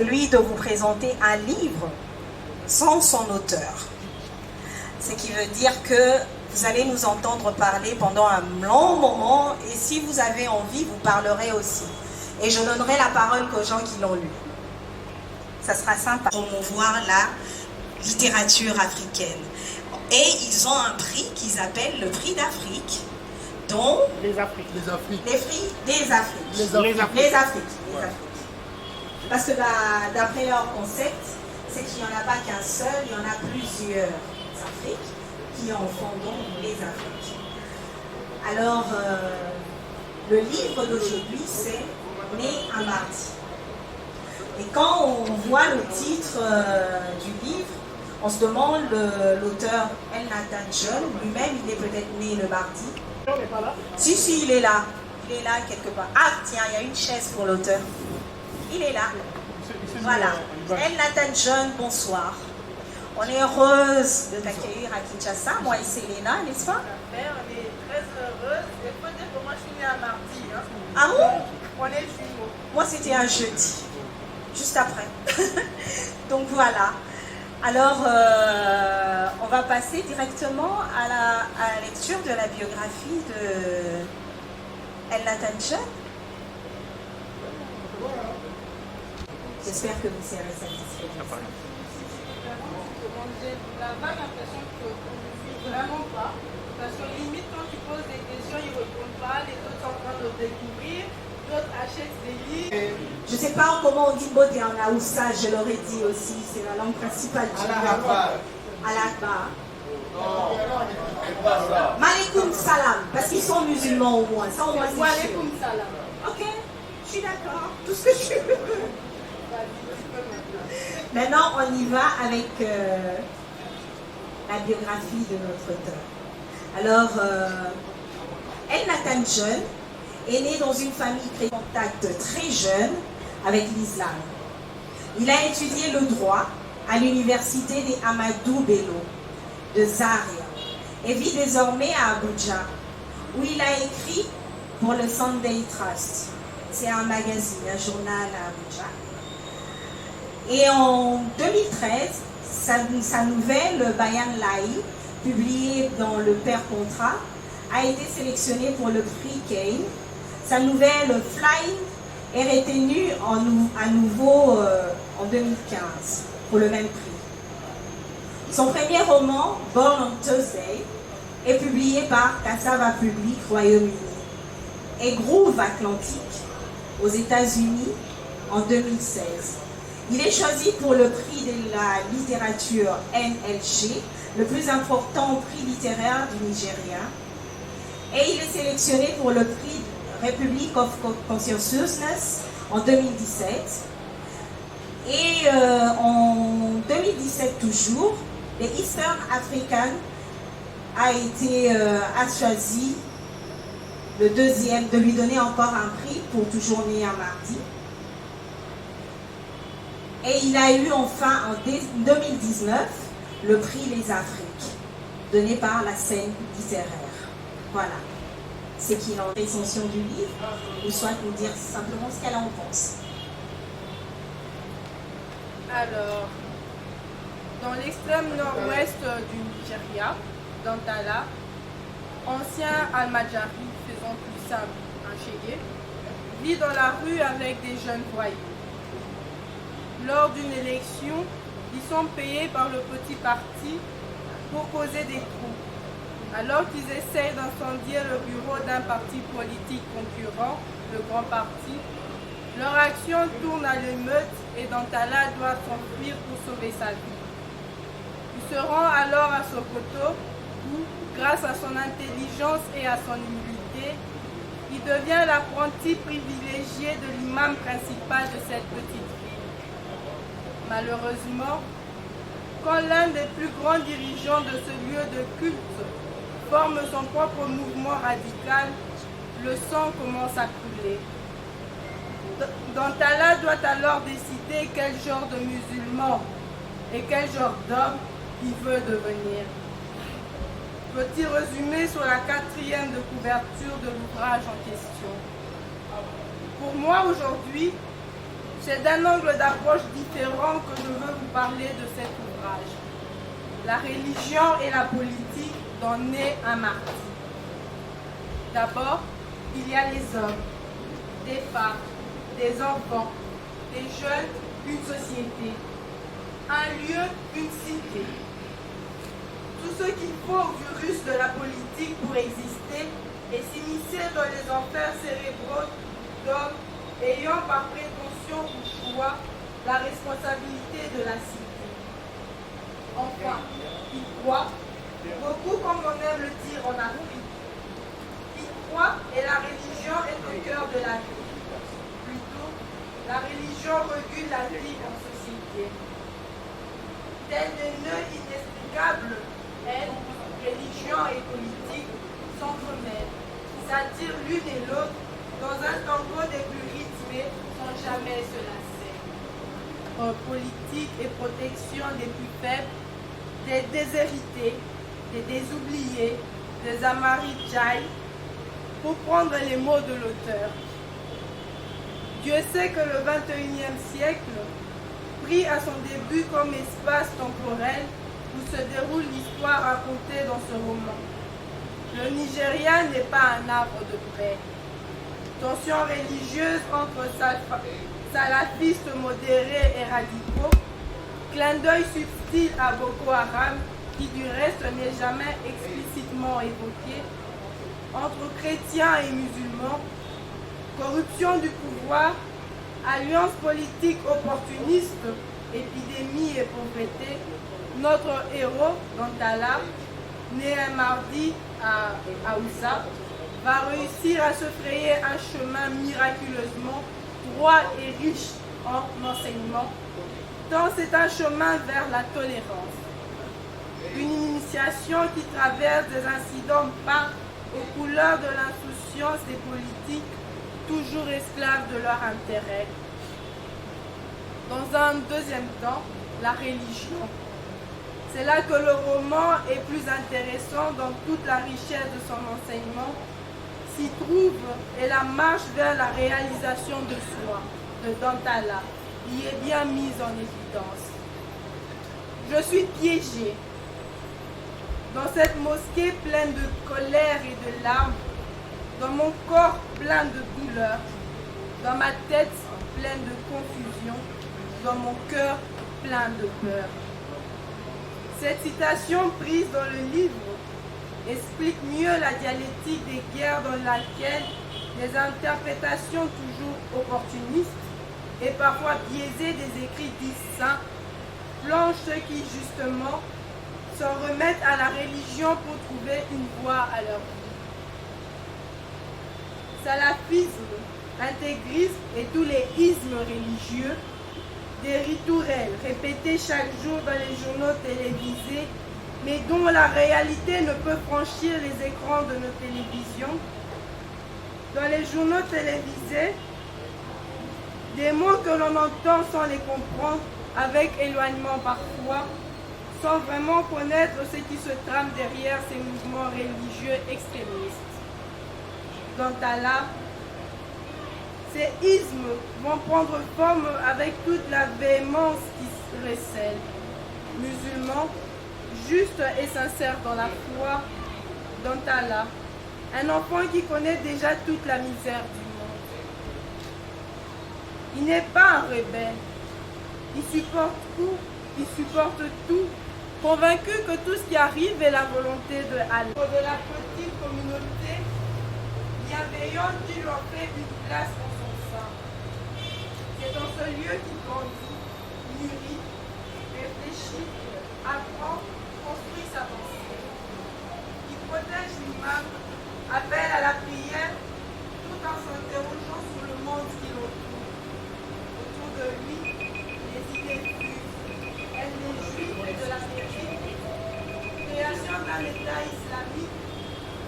Lui de vous présenter un livre sans son auteur. Ce qui veut dire que vous allez nous entendre parler pendant un long moment et si vous avez envie, vous parlerez aussi. Et je donnerai la parole qu'aux gens qui l'ont lu. Ça sera sympa. Promouvoir la littérature africaine. Et ils ont un prix qu'ils appellent le prix d'Afrique, dont... Les Afriques. Les prix des Afriques. Les Afriques. Parce que d'après leur concept, c'est qu'il n'y en a pas qu'un seul, il y en a plusieurs Afriques qui en font donc les Afriques. Alors, le livre d'aujourd'hui, c'est Né un mardi. Et quand on voit le titre du livre, on se demande, l'auteur Elnathan John, lui-même, il est peut-être né le mardi. On n'est pas là. Si, il est là. Il est là quelque part. Ah, tiens, il y a une chaise pour l'auteur. Il est là. Voilà. Elnathan John, bonsoir. On est heureuse de t'accueillir à Kinshasa. Moi et Selena, n'est-ce pas? On est très heureuse. Il faut dire que moi, je suis née un mardi. Hein. Ah bon? On est jumeaux. Moi, c'était un jeudi. Juste après. Donc voilà. Alors, on va passer directement à la lecture de la biographie de Elnathan John. J'espère que vous serez satisfaits. J'ai la vague impression qu'on ne suit vraiment pas. Parce que limite, quand tu poses des questions, ils ne répondent pas. Les autres sont en train de découvrir. D'autres achètent des livres. Je ne sais pas comment on dit beauté en Aoussa, je l'aurais dit aussi. C'est la langue principale du Al-Akbar. Al-Akbar. Malekoum salam, parce qu'ils sont musulmans au moins. Ça, au moins, Wa c'est sûr. alaykoum salam. Ok, je suis d'accord. Tout ce que je veux. Maintenant, on y va avec la biographie de notre auteur. Alors, Elnathan John est né dans une famille qui prit contact très jeune avec l'islam. Il a étudié le droit à l'université des Amadou Bello de Zaria et vit désormais à Abuja, où il a écrit pour le Sunday Trust. C'est un magazine, un journal à Abuja. Et en 2013, sa nouvelle Bayan Lai, publiée dans le Père Contrat, a été sélectionnée pour le prix Kane. Sa nouvelle Flying est retenue à nouveau en 2015 pour le même prix. Son premier roman, Born on Thursday, est publié par Cassava Public, Royaume-Uni, et Groove Atlantique aux États-Unis en 2016. Il est choisi pour le prix de la littérature NLG, le plus important prix littéraire du Nigeria. Et il est sélectionné pour le prix Republic of Consciousness en 2017. Et en 2017 toujours, le Eastern African a choisi le deuxième, de lui donner encore un prix pour toujours né un mardi. Et il a eu enfin en 2019 le prix Les Afriques, donné par la scène littéraire. Voilà. C'est qu'il en recension du livre, ou soit nous dire simplement ce qu'elle en pense. Alors, dans l'extrême nord-ouest du Nigeria, dans Tala, ancien Al-Majari, faisons plus simple, un chégué, vit dans la rue avec des jeunes voyous. Lors d'une élection, ils sont payés par le petit parti pour causer des trous. Alors qu'ils essayent d'incendier le bureau d'un parti politique concurrent, le Grand Parti, leur action tourne à l'émeute et Dantala doit s'enfuir pour sauver sa vie. Il se rend alors à Sokoto où, grâce à son intelligence et à son humilité, il devient l'apprenti privilégié de l'imam principal de cette petite ville. Malheureusement, quand l'un des plus grands dirigeants de ce lieu de culte forme son propre mouvement radical, le sang commence à couler. Dantala doit alors décider quel genre de musulman et quel genre d'homme il veut devenir. Petit résumé sur la 4e de couverture de l'ouvrage en question. Pour moi aujourd'hui, C'est d'un angle d'approche différent que je veux vous parler de cet ouvrage. La religion et la politique d'en est un martyr. D'abord, il y a les hommes, des femmes, des enfants, des jeunes, une société, un lieu, une cité. Tout ce qu'il faut au virus de la politique pour exister et s'immiscer dans les enfers cérébraux d'hommes ayant par prétention ou choix la responsabilité de la cité. Enfin, ils croient, beaucoup comme on aime le dire en Afrique, ils croient et la religion est au cœur de la vie. Plutôt, la religion régule la vie en société. Tel des nœuds inexplicables, religion et politique s'entremêlent, s'attirent l'une et l'autre dans un tango des plus rythmés sans jamais se lasser. Politique et protection des plus faibles, des déshérités, des désoubliés, des amaritjaïs, pour prendre les mots de l'auteur. Dieu sait que le 21e siècle, pris à son début comme espace temporel où se déroule l'histoire racontée dans ce roman. Le Nigeria n'est pas un arbre de paix. Tensions religieuses entre salafistes modérés et radicaux, clin d'œil subtil à Boko Haram, qui du reste n'est jamais explicitement évoqué, entre chrétiens et musulmans, corruption du pouvoir, alliance politique opportuniste, épidémie et pauvreté, notre héros, Dantala, né un mardi à Oussa, va réussir à se frayer un chemin miraculeusement droit et riche en enseignement, tant c'est un chemin vers la tolérance. Une initiation qui traverse des incidents peints aux couleurs de l'insouciance des politiques, toujours esclaves de leur intérêt. Dans un deuxième temps, la religion. C'est là que le roman est plus intéressant dans toute la richesse de son enseignement, s'y trouve et la marche vers la réalisation de soi, de Dantala, y est bien mise en évidence. Je suis piégée dans cette mosquée pleine de colère et de larmes, dans mon corps plein de douleur, dans ma tête pleine de confusion, dans mon cœur plein de peur. Cette citation prise dans le livre explique mieux la dialectique des guerres dans laquelle les interprétations toujours opportunistes et parfois biaisées des écrits dits saints plongent ceux qui justement s'en remettent à la religion pour trouver une voie à leur vie. Salafisme, intégrisme et tous les ismes religieux, des ritourelles répétés chaque jour dans les journaux télévisés, mais dont la réalité ne peut franchir les écrans de nos télévisions. Dans les journaux télévisés, des mots que l'on entend sans les comprendre, avec éloignement parfois, sans vraiment connaître ce qui se trame derrière ces mouvements religieux extrémistes. Dantala, ces ismes vont prendre forme avec toute la véhémence qui se recèle. Musulmans, juste et sincère dans la foi, Dantala, un enfant qui connaît déjà toute la misère du monde. Il n'est pas un rebelle, il supporte tout, convaincu que tout ce qui arrive est la volonté de Allah. De la petite communauté bienveillante qui lui en fait une place en son sein. C'est dans ce lieu qu'il grandit, mûrit, réfléchit, apprend, construit sa pensée. Il protège l'imam, appelle à la prière, tout en s'interrogeant sur le monde qui l'entoure. Autour de lui, les idées fusent, elles des juifs et de l'Amérique, création d'un État islamique,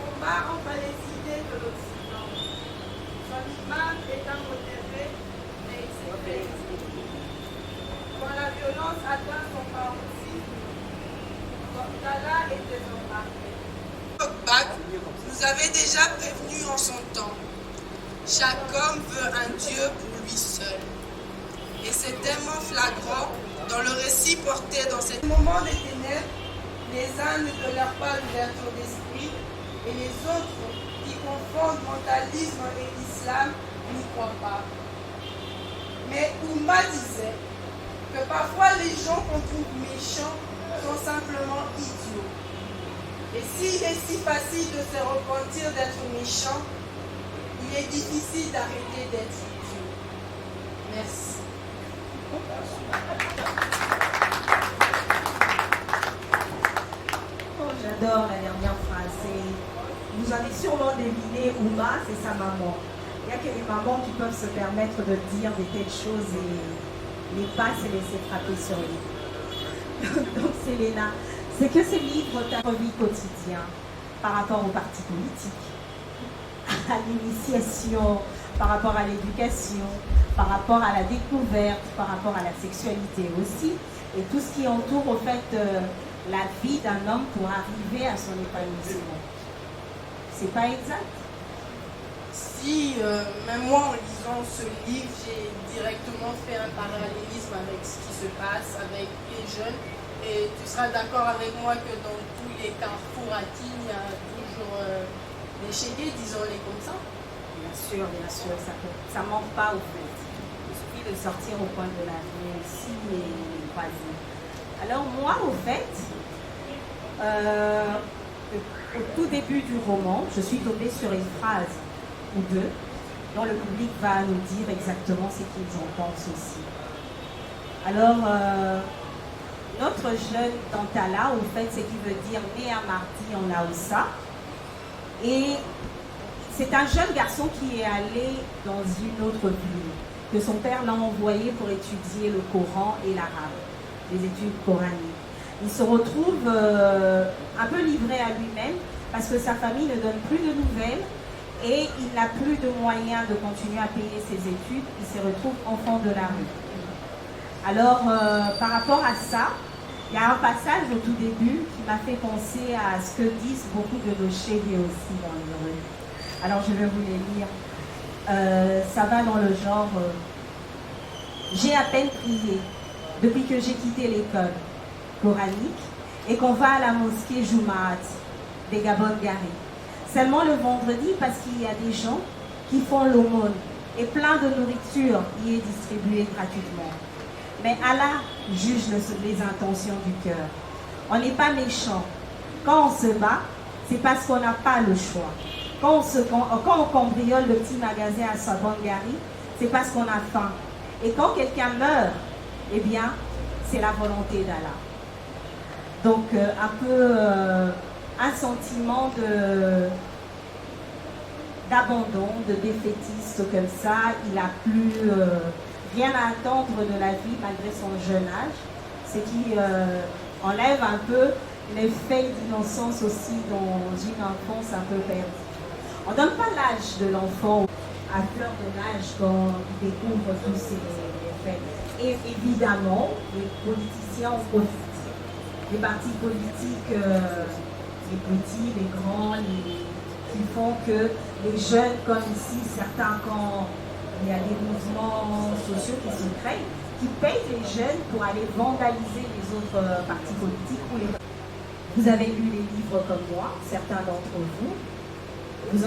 combat entre les idées de l'Occident. Son imam est un modéré, mais il s'est. Quand la violence atteint son paroxysme, Dantala est désembarqué. Bach nous avait déjà prévenu en son temps. Chaque homme veut un Dieu pour lui seul. Et c'est tellement flagrant dans le récit porté dans cette moment des ténèbres, les uns ne tolèrent pas l'ouverture d'esprit et les autres, qui confondent mentalisme et islam, n'y croient pas. Mais Ouma disait que parfois les gens qu'on trouve méchants sont simplement idiots. Et s'il est si facile de se repentir d'être méchant, il est difficile d'arrêter d'être idiot. Merci. Oh, j'adore la dernière phrase. Vous avez sûrement deviné, Ouma, c'est sa maman. Il n'y a que les mamans qui peuvent se permettre de dire des telles choses et les pas se laisser frapper sur lui. Donc, Selena, c'est que ce livre ta vie quotidienne par rapport aux partis politiques, à l'initiation, par rapport à l'éducation, par rapport à la découverte, par rapport à la sexualité aussi, et tout ce qui entoure au fait la vie d'un homme pour arriver à son épanouissement. C'est pas exact? Si, même moi en lisant ce livre, j'ai directement fait un parallélisme avec ce qui se passe avec les jeunes. Et tu seras d'accord avec moi que dans tous les carrefours à Tignes, il y a toujours des chégués, disons-les comme ça. Bien sûr, ça ne manque pas au fait. Il suffit de sortir au coin de la rue ici et les croiser. Alors moi, au fait, au tout début du roman, je suis tombée sur une phrase ou deux dont le public va nous dire exactement ce qu'ils en pensent aussi. Alors, notre jeune Tantala, au fait, c'est qui veut dire né à Mardi en Laoussa. Et c'est un jeune garçon qui est allé dans une autre ville, que son père l'a envoyé pour étudier le Coran et l'arabe, les études coraniques. Il se retrouve un peu livré à lui-même parce que sa famille ne donne plus de nouvelles et il n'a plus de moyens de continuer à payer ses études. Il se retrouve enfant de la rue. Alors, par rapport à ça, il y a un passage au tout début qui m'a fait penser à ce que disent beaucoup de nos chéris aussi dans les rues. Alors, je vais vous les lire. Ça va dans le genre j'ai à peine prié depuis que j'ai quitté l'école coranique et qu'on va à la mosquée Jumaat des Gabon Gari. Seulement le vendredi parce qu'il y a des gens qui font l'aumône et plein de nourriture y est distribuée gratuitement. Mais Allah juge les intentions du cœur. On n'est pas méchant. Quand on se bat, c'est parce qu'on n'a pas le choix. Quand on cambriole le petit magasin à Sabongari, c'est parce qu'on a faim. Et quand quelqu'un meurt, eh bien, c'est la volonté d'Allah. Donc, un peu un sentiment d'abandon, de défaitiste comme ça. Il n'a plus rien à attendre de la vie malgré son jeune âge. Ce qui enlève un peu l'effet d'innocence aussi dans une enfance un peu perdue. On ne donne pas l'âge de l'enfant à fleur de l'âge quand il découvre tous ces faits. Et évidemment, les politiciens en profitent. Les partis politiques, les petits, les grands, qui font que les jeunes, comme ici, certains, quand il y a des mouvements sociaux qui se créent, qui payent les jeunes pour aller vandaliser les autres partis politiques. Vous avez lu les livres comme moi, certains d'entre vous. Vous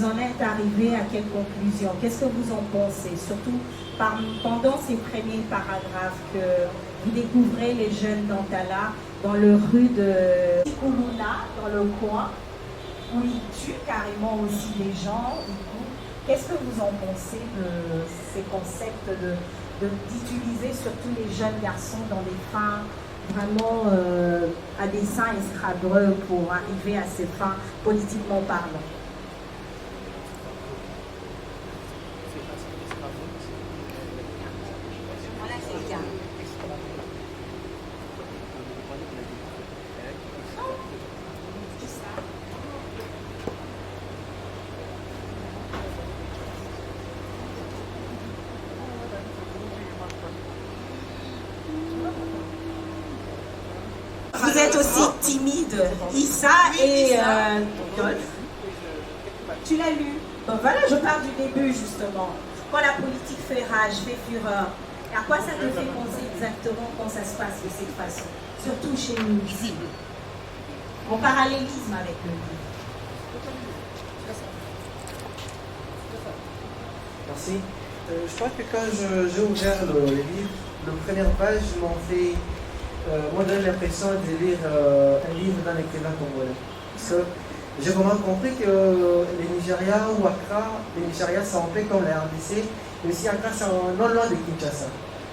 en êtes arrivé à quelle conclusion? Qu'est-ce que vous en pensez? Surtout pendant ces premiers paragraphes que vous découvrez les jeunes d'Antala dans le rue de Koulouna, dans le coin, où ils tuent carrément aussi les gens. Qu'est-ce que vous en pensez de ces concepts d'utiliser surtout les jeunes garçons dans des fins vraiment à des fins escrabreux pour arriver à ces fins politiquement parlant? Vous êtes aussi timide, Issa et Dolph. Tu l'as lu. Donc voilà, je parle du début justement. Quand la politique fait rage, fait fureur, Et à quoi ça te fait penser exactement quand ça se passe de cette façon? Surtout chez nous ici. En parallélisme avec le livre. Merci. Je crois que quand j'ai ouvert le livre, la première page m'ont fait moi donne l'impression de lire un livre d'un écrivain congolais. Parce que j'ai vraiment compris que les Nigeria ou Accra, les Nigeria c'est un peu comme la RDC, mais aussi Accra c'est non loin de Kinshasa.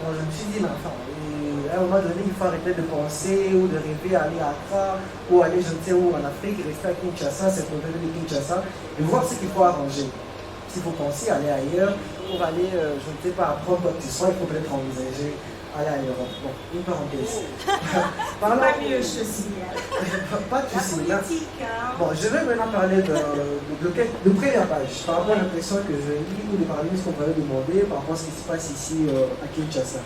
Alors je me suis dit, mais enfin, à un moment donné, il faut arrêter de penser ou de rêver à aller à Accra ou aller je ne sais où en Afrique, rester à Kinshasa, c'est pour venir de Kinshasa, et voir ce qu'il faut arranger. S'il faut penser à aller ailleurs, pour aller, je ne sais pas, apprendre quoi que ce soit, il faut peut-être envisager aller à l'Europe. Bon, une parenthèse. Pas mieux, je signale. Pas de souci. La politique, hein. Bon, je vais maintenant parler de première page, par rapport à l'impression que je lis ou des parallélismes qu'on m'avait demandé par rapport à ce qui se passe ici à Kinshasa.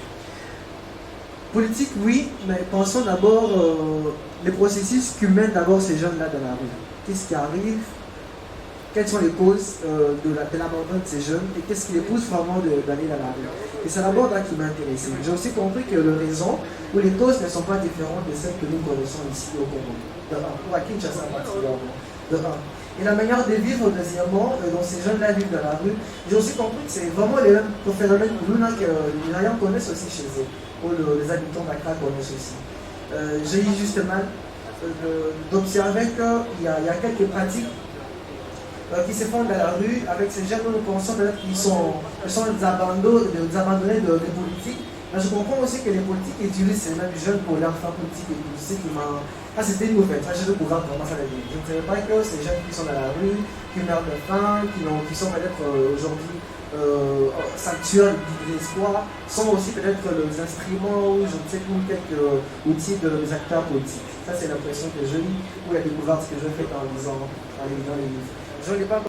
Politique, oui, mais pensons d'abord les processus qui mènent d'abord ces jeunes-là dans la rue. Qu'est-ce qui arrive? Quelles sont les causes de l'abandon de ces jeunes et qu'est-ce qui les pousse vraiment d'aller dans la rue. Et c'est d'abord là qui m'a intéressé. J'ai aussi compris que les raisons ou les causes ne sont pas différentes de celles que nous connaissons ici au Congo, pour à Kinshasa particulièrement. Et la manière de vivre, deuxièmement, dont ces jeunes-là vivent dans la rue, j'ai aussi compris que c'est vraiment les mêmes phénomènes que les Nigérians connaissent aussi chez eux, ou les habitants d'Accra connaissent aussi. J'ai eu justement d'observer qu'il y a quelques pratiques qui se font dans la rue avec ces jeunes, nous pensons peut-être qu'ils sont des abandonnés de politique. Mais je comprends aussi que les politiques utilisent ces mêmes jeunes pour leur faire politique et tout ce qui m'a... Ah, c'était une nouvelle, je ne pouvais vraiment ça la dire. Je ne savais pas que ces jeunes qui sont dans la rue, qui meurent de faim, qui sont peut-être aujourd'hui sanctuaires d'espoir, sont aussi peut-être les instruments ou je ne sais plus quelques outils des acteurs politiques. Ça c'est l'impression que j'ai eue ou la découverte que je fais en lisant les livres. Je n'ai pas